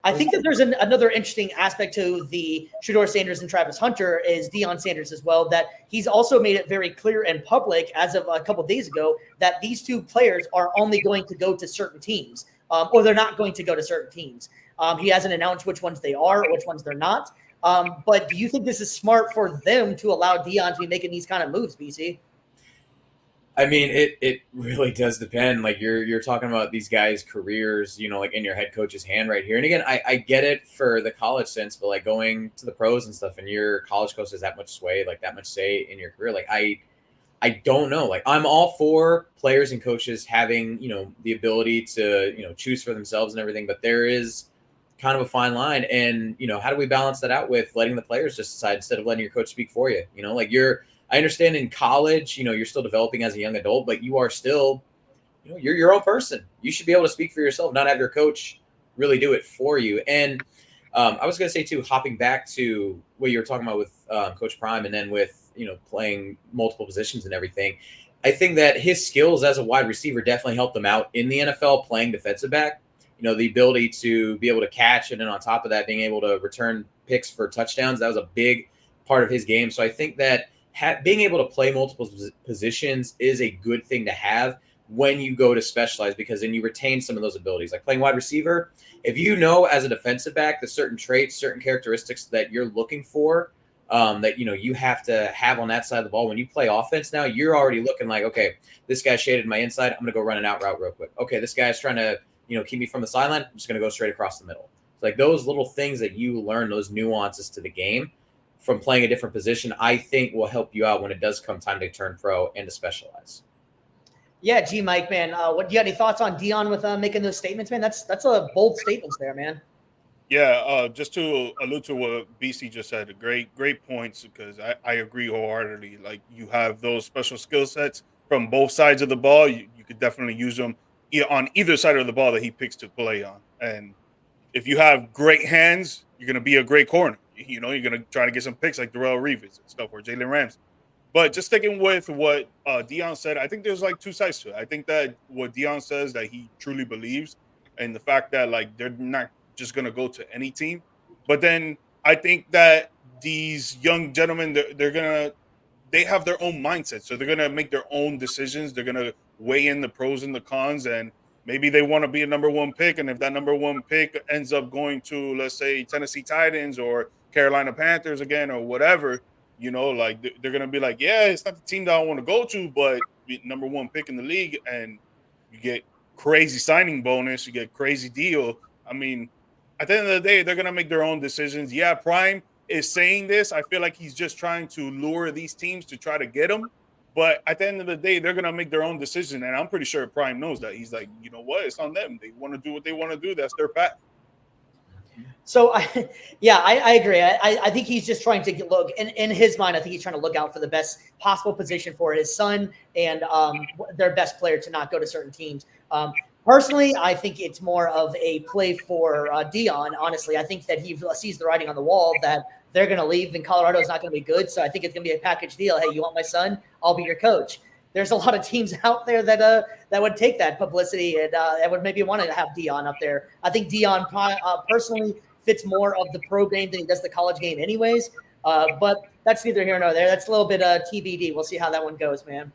I think that there's another interesting aspect to the Shedeur Sanders and Travis Hunter is Deion Sanders as well, that he's also made it very clear and public as of a couple of days ago that these two players are only going to go to certain teams, or they're not going to go to certain teams. He hasn't announced which ones they are or which ones they're not. But do you think this is smart for them to allow Deion to be making these kind of moves, BC? I mean, it really does depend. Like you're talking about these guys' careers, like in your head coach's hand right here. And again, I get it for the college sense, but like going to the pros and stuff, and your college coach has that much sway, like that much say in your career. Like I don't know. Like I'm all for players and coaches having, the ability to, choose for themselves and everything, but there is kind of a fine line. And, how do we balance that out with letting the players just decide instead of letting your coach speak for you? I understand in college, you're still developing as a young adult, but you are still, you're your own person. You should be able to speak for yourself, not have your coach really do it for you. And I was going to say too, hopping back to what you were talking about with Coach Prime, and then with, playing multiple positions and everything. I think that his skills as a wide receiver definitely helped him out in the NFL playing defensive back. The ability to be able to catch, and then on top of that, being able to return picks for touchdowns. That was a big part of his game. So I think that being able to play multiple positions is a good thing to have when you go to specialize, because then you retain some of those abilities. Like playing wide receiver, if you know as a defensive back the certain traits, certain characteristics that you're looking for, that you have to have on that side of the ball. When you play offense now, you're already looking like, okay, this guy shaded my inside, I'm gonna go run an out route real quick. Okay, this guy's trying to keep me from the sideline, I'm just gonna go straight across the middle. So like those little things that you learn, those nuances to the game from playing a different position, I think will help you out when it does come time to turn pro and to specialize. Yeah, Mike, man. What do you got? Any thoughts on Deion with making those statements, man? That's a bold statements there, man. Yeah, just to allude to what BC just said, great points, because I agree wholeheartedly. Like, you have those special skill sets from both sides of the ball. You could definitely use them on either side of the ball that he picks to play on. And if you have great hands, you're going to be a great corner. You're going to try to get some picks like Darrelle Reeves and stuff, or Jalen Ramsey. But just sticking with what Deion said, I think there's like two sides to it. I think that what Deion says that he truly believes, and the fact that like they're not just going to go to any team. But then I think that these young gentlemen, they have their own mindset. So they're going to make their own decisions. They're going to weigh in the pros and the cons, and maybe they want to be a number one pick. And if that number one pick ends up going to, let's say, Tennessee Titans or Carolina Panthers again, or whatever, like they're going to be like, yeah, it's not the team that I want to go to, but number one pick in the league, and you get crazy signing bonus, you get crazy deal. I mean, at the end of the day, they're going to make their own decisions. Yeah, Prime is saying this. I feel like he's just trying to lure these teams to try to get them. But at the end of the day, they're going to make their own decision. And I'm pretty sure Prime knows that. He's like, you know what? It's on them. They want to do what they want to do. That's their path. So, I agree. I think he's just trying to look, in his mind, I think he's trying to look out for the best possible position for his son and their best player to not go to certain teams. Personally, I think it's more of a play for Deion. Honestly, I think that he sees the writing on the wall that they're going to leave and Colorado is not going to be good. So I think it's going to be a package deal. Hey, you want my son? I'll be your coach. There's a lot of teams out there that would take that publicity and that would maybe want to have Deion up there. I think Deion personally fits more of the pro game than he does the college game anyways. But that's neither here nor there. That's a little bit TBD. We'll see how that one goes, man.